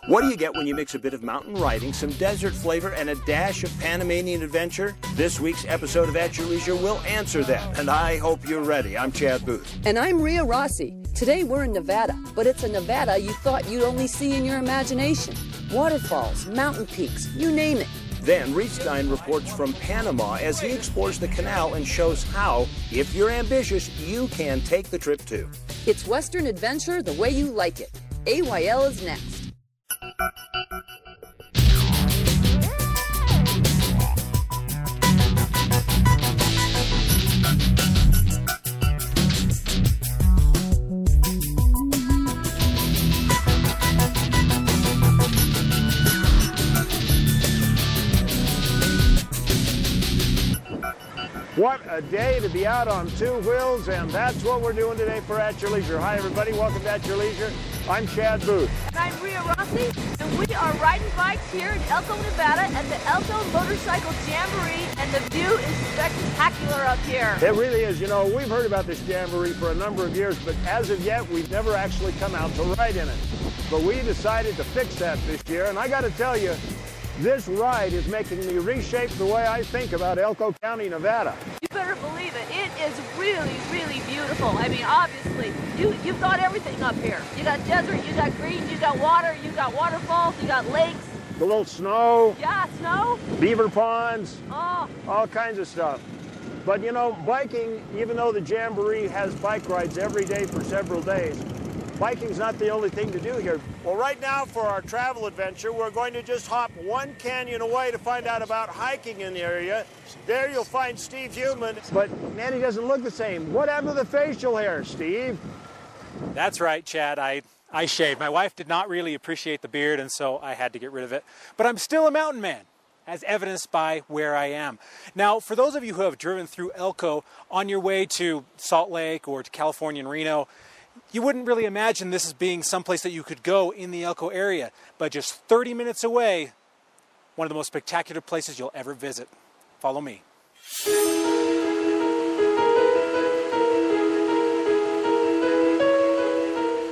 What do you get when you mix a bit of mountain riding, some desert flavor, and a dash of Panamanian adventure? This week's episode of At Your Leisure will answer that, and I hope you're ready. I'm Chad Booth. And I'm Rhea Rossi. Today we're in Nevada, but it's a Nevada you thought you'd only see in your imagination. Waterfalls, mountain peaks, you name it. Then Riestein reports from Panama as he explores the canal and shows how, if you're ambitious, you can take the trip too. It's Western adventure the way you like it. AYL is next. What a day to be out on two wheels, and that's what we're doing today for At Your Leisure. Hi, everybody. Welcome to At Your Leisure. I'm Chad Booth. And I'm Rhea Rossi, and we are riding bikes here in Elko, Nevada at the Elko Motorcycle Jamboree, and the view is spectacular up here. It really is. You know, we've heard about this Jamboree for a number of years, but as of yet, we've never actually come out to ride in it. But we decided to fix that this year, and I got to tell you, this ride is making me reshape the way I think about Elko County, Nevada. You better believe it. It is really, really beautiful. I mean, obviously, you've got everything up here. You got desert, you got green, you got water, you got waterfalls, you got lakes. A little snow. Yeah, snow. Beaver ponds. Oh. All kinds of stuff. But you know, biking, even though the Jamboree has bike rides every day for several days, biking's not the only thing to do here. Well, right now for our travel adventure, we're going to just hop one canyon away to find out about hiking in the area. There you'll find Steve Human. But man, he doesn't look the same. Whatever the facial hair, Steve? That's right, Chad. I shaved. My wife did not really appreciate the beard, and so I had to get rid of it. But I'm still a mountain man, as evidenced by where I am. Now, for those of you who have driven through Elko on your way to Salt Lake or to California and Reno, you wouldn't really imagine this as being someplace that you could go in the Elko area, but just 30 minutes away, one of the most spectacular places you'll ever visit. Follow me.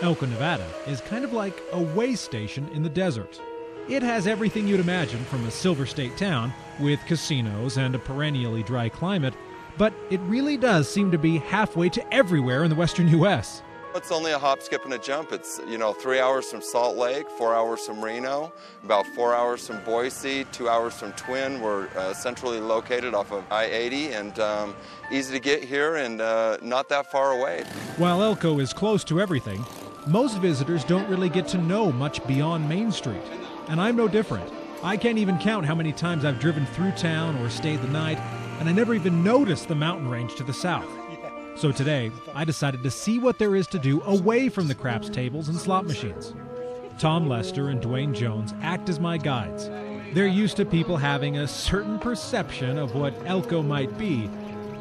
Elko, Nevada is kind of like a way station in the desert. It has everything you'd imagine from a Silver State town with casinos and a perennially dry climate, but it really does seem to be halfway to everywhere in the western U.S. It's only a hop, skip, and a jump. It's, 3 hours from Salt Lake, 4 hours from Reno, about 4 hours from Boise, 2 hours from Twin. We're centrally located off of I-80 and easy to get here and not that far away. While Elko is close to everything, most visitors don't really get to know much beyond Main Street. And I'm no different. I can't even count how many times I've driven through town or stayed the night, and I never even noticed the mountain range to the south. So today, I decided to see what there is to do away from the craps tables and slot machines. Tom Lester and Dwayne Jones act as my guides. They're used to people having a certain perception of what Elko might be,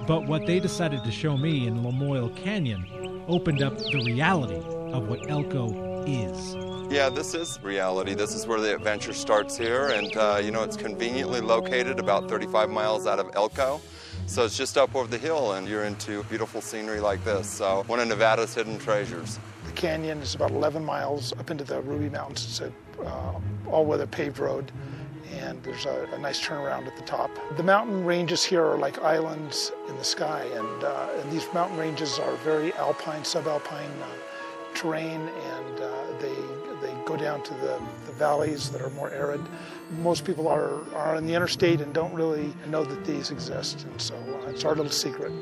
but what they decided to show me in Lamoille Canyon opened up the reality of what Elko is. Yeah, this is reality. This is where the adventure starts here, and it's conveniently located about 35 miles out of Elko. So it's just up over the hill, and you're into beautiful scenery like this. So one of Nevada's hidden treasures. The canyon is about 11 miles up into the Ruby Mountains. It's an all-weather paved road, and there's a nice turnaround at the top. The mountain ranges here are like islands in the sky, and these mountain ranges are very alpine, subalpine terrain, and they go down to the valleys that are more arid. Most people are in the interstate and don't really know that these exist, and so it's our little secret.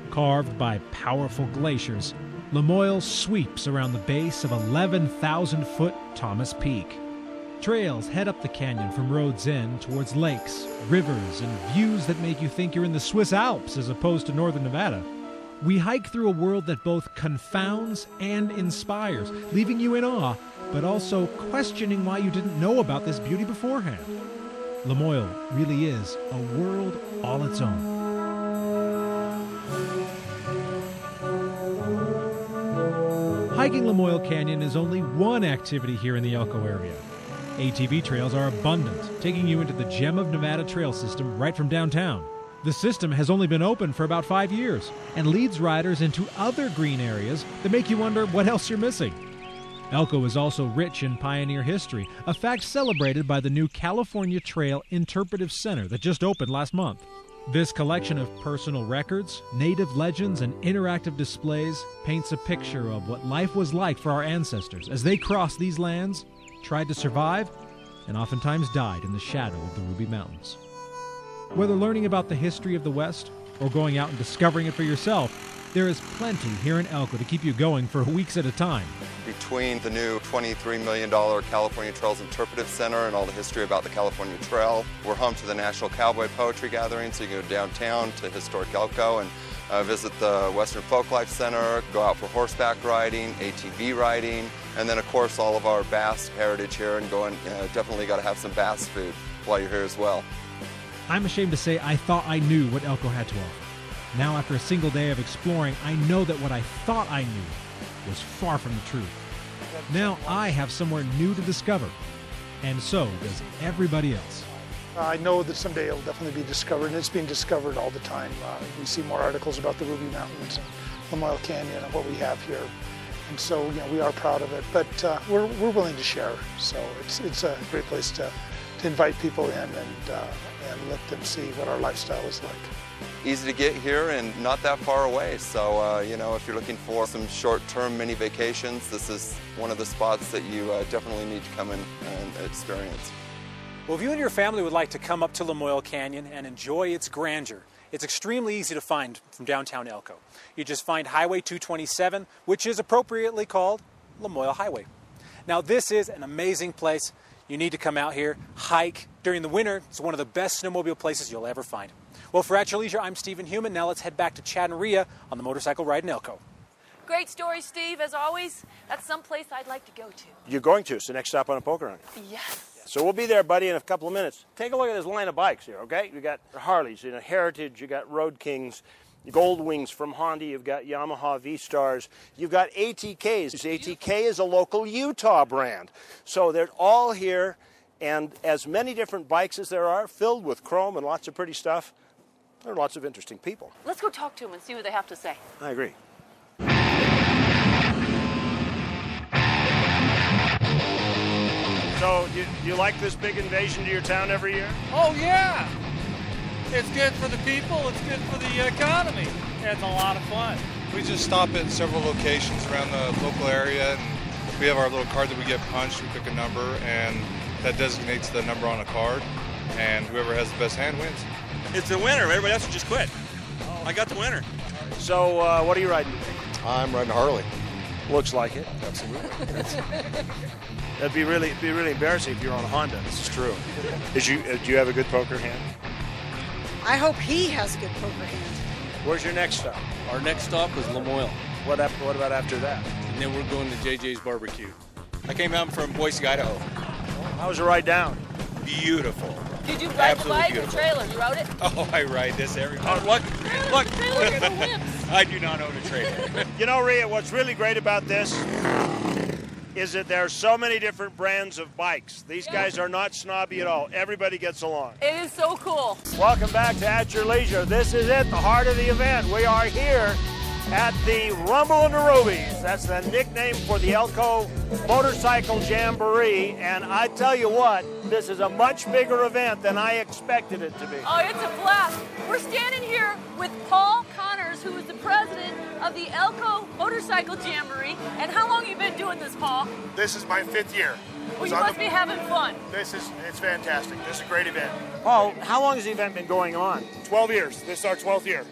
Carved by powerful glaciers, Lamoille sweeps around the base of 11,000-foot Thomas Peak. Trails head up the canyon from roads in towards lakes, rivers, and views that make you think you're in the Swiss Alps as opposed to northern Nevada. We hike through a world that both confounds and inspires, leaving you in awe, but also questioning why you didn't know about this beauty beforehand. Lamoille really is a world all its own. Hiking Lamoille Canyon is only one activity here in the Elko area. ATV trails are abundant, taking you into the Gem of Nevada trail system right from downtown. The system has only been open for about 5 years and leads riders into other green areas that make you wonder what else you're missing. Elko is also rich in pioneer history, a fact celebrated by the new California Trail Interpretive Center that just opened last month. This collection of personal records, native legends, and interactive displays paints a picture of what life was like for our ancestors as they crossed these lands, tried to survive, and oftentimes died in the shadow of the Ruby Mountains. Whether learning about the history of the West or going out and discovering it for yourself, there is plenty here in Elko to keep you going for weeks at a time. Between the new $23 million California Trails Interpretive Center and all the history about the California Trail, we're home to the National Cowboy Poetry Gathering, so you can go downtown to historic Elko and visit the Western Folklife Center, go out for horseback riding, ATV riding, and then of course all of our bass heritage here, and definitely got to have some bass food while you're here as well. I'm ashamed to say I thought I knew what Elko had to offer. Now, after a single day of exploring, I know that what I thought I knew was far from the truth. Now I have somewhere new to discover, and so does everybody else. I know that someday it'll definitely be discovered, and it's being discovered all the time. We see more articles about the Ruby Mountains and Lamoille Canyon and what we have here. And so, we are proud of it, but we're willing to share. So it's a great place to invite people in and let them see what our lifestyle is like. Easy to get here and not that far away, so if you're looking for some short-term mini vacations, this is one of the spots that you definitely need to come and experience. Well, if you and your family would like to come up to Lamoille Canyon and enjoy its grandeur, it's extremely easy to find from downtown Elko. You just find Highway 227, which is appropriately called Lamoille Highway. Now, this is an amazing place. You need to come out here, hike. During the winter, it's one of the best snowmobile places you'll ever find. Well, for At Your Leisure, I'm Stephen Heumann. Now let's head back to Chad and Rhea on the motorcycle ride in Elko. Great story, Steve. As always, that's someplace I'd like to go to. You're going to, so next stop on a poker run. Yes. So we'll be there, buddy, in a couple of minutes. Take a look at this line of bikes here, okay? You got Harleys, Heritage, you got Road Kings, Gold Wings from Honda, you've got Yamaha V-Stars, you've got ATKs. ATK is a local Utah brand. So they're all here, and as many different bikes as there are, filled with chrome and lots of pretty stuff, there are lots of interesting people. Let's go talk to them and see what they have to say. I agree. So, do you like this big invasion to your town every year? Oh, yeah. It's good for the people. It's good for the economy. It's a lot of fun. We just stop at several locations around the local area, and we have our little card that we get punched. We pick a number, and that designates the number on a card, and whoever has the best hand wins. It's the winner. Everybody else just quit. I got the winner. So, what are you riding? I'm riding Harley. Looks like it. Absolutely. It'd be really embarrassing if you were on a Honda. This is true. Do you have a good poker hand? I hope he has a good poker hand. Where's your next stop? Our next stop is Lamoille. What about after that? And then we're going to JJ's Barbecue. I came out from Boise, Idaho. How was the ride down? Beautiful. Did you ride the bike or trailer? You rode it? Oh, I ride this every time. Look. Trailer for the whips. I do not own a trailer. You know, Rhea, what's really great about this is that there are so many different brands of bikes. These guys are not snobby at all. Everybody gets along. It is so cool. Welcome back to At Your Leisure. This is it, the heart of the event. We are here at the Rumble in the Rubies. That's the nickname for the Elko Motorcycle Jamboree. And I tell you what, this is a much bigger event than I expected it to be. Oh, it's a blast. We're standing here with Paul Connors, who is the president of the Elko Motorcycle Jamboree. And how long have you been doing this, Paul? This is my 5th year. Well, you must be having fun. It's fantastic. This is a great event. Paul, how long has the event been going on? 12 years. This is our 12th year.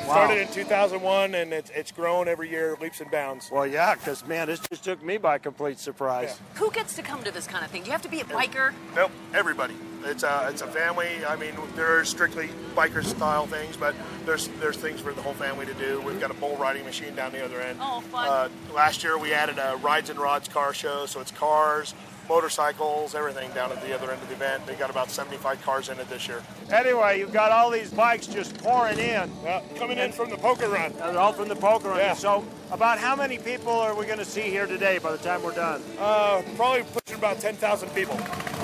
Wow. Started in 2001, and it's grown every year, leaps and bounds. Well, yeah, because, man, this just took me by complete surprise. Yeah. Who gets to come to this kind of thing? Do you have to be a biker? Nope, everybody. It's a family. I mean, there are strictly biker-style things, but there's things for the whole family to do. We've got a bull riding machine down the other end. Oh, fun. Last year, we added a Rides and Rods car show, so it's cars, motorcycles, everything down at the other end of the event. They got about 75 cars in it this year. Anyway, you've got all these bikes just pouring in. Coming in from the poker run. All from the poker run. Yeah. So about how many people are we going to see here today by the time we're done? Probably pushing about 10,000 people.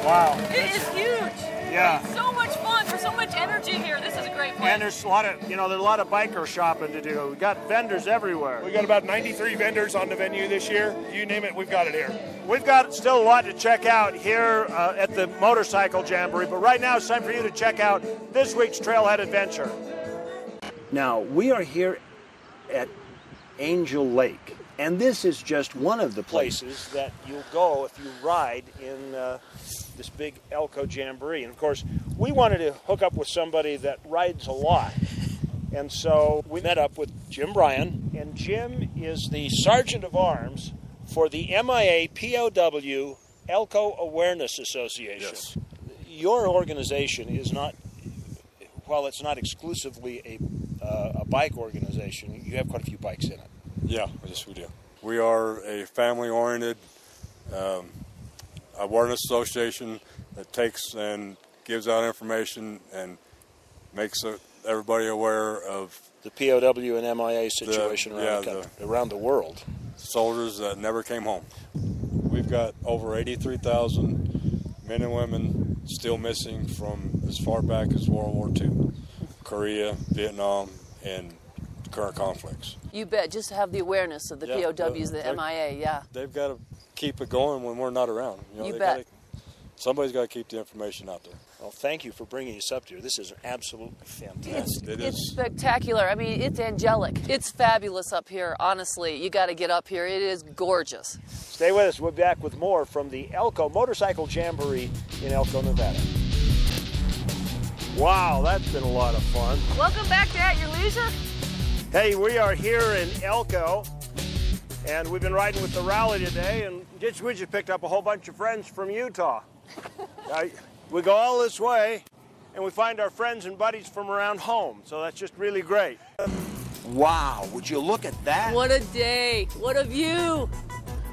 Wow. It is huge. Yeah. It's so much fun. There's so much energy here. This is a great place. And there's a lot of, there's a lot of biker shopping to do. We got vendors everywhere. We got about 93 vendors on the venue this year. You name it, we've got it here. We've got still a lot to check out here at the Motorcycle Jamboree, but right now it's time for you to check out this week's Trailhead Adventure. Now, we are here at Angel Lake, and this is just one of the places that you'll go if you ride in this big Elko Jamboree. And of course, we wanted to hook up with somebody that rides a lot. And so we met up with Jim Bryan, and Jim is the Sergeant of Arms for the MIA POW Elko Awareness Association. Yes. Your organization is not, while it's not exclusively a bike organization, you have quite a few bikes in it. Yeah, yes we do. We are a family-oriented awareness association that takes and gives out information and makes everybody aware of the POW and MIA situation around the world. Soldiers that never came home. We've got over 83,000 men and women still missing from as far back as World War II, Korea, Vietnam, and current conflicts. You bet. Just to have the awareness of the POWs, the MIA, yeah. They've got to keep it going when we're not around. You bet. Somebody's got to keep the information out there. Well, thank you for bringing us up here. This is absolutely fantastic. It's spectacular. I mean, it's angelic. It's fabulous up here, honestly. You got to get up here. It is gorgeous. Stay with us. We'll be back with more from the Elko Motorcycle Jamboree in Elko, Nevada. Wow, that's been a lot of fun. Welcome back to At Your Leisure. Hey, we are here in Elko, and we've been riding with the rally today, and we just picked up a whole bunch of friends from Utah. We go all this way, and we find our friends and buddies from around home, so that's just really great. Wow, would you look at that? What a day. What a view.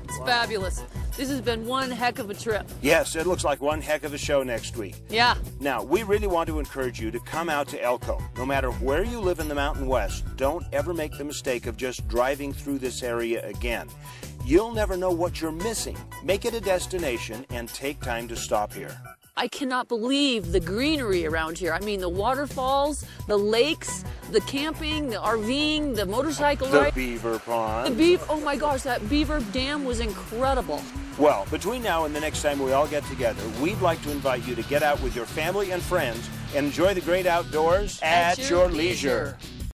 It's fabulous. This has been one heck of a trip. Yes, it looks like one heck of a show next week. Yeah. Now, we really want to encourage you to come out to Elko. No matter where you live in the Mountain West, don't ever make the mistake of just driving through this area again. You'll never know what you're missing. Make it a destination and take time to stop here. I cannot believe the greenery around here. I mean, the waterfalls, the lakes, the camping, the RVing, the motorcycle ride. The beaver pond. Oh my gosh, that beaver dam was incredible. Well, between now and the next time we all get together, we'd like to invite you to get out with your family and friends and enjoy the great outdoors at your leisure.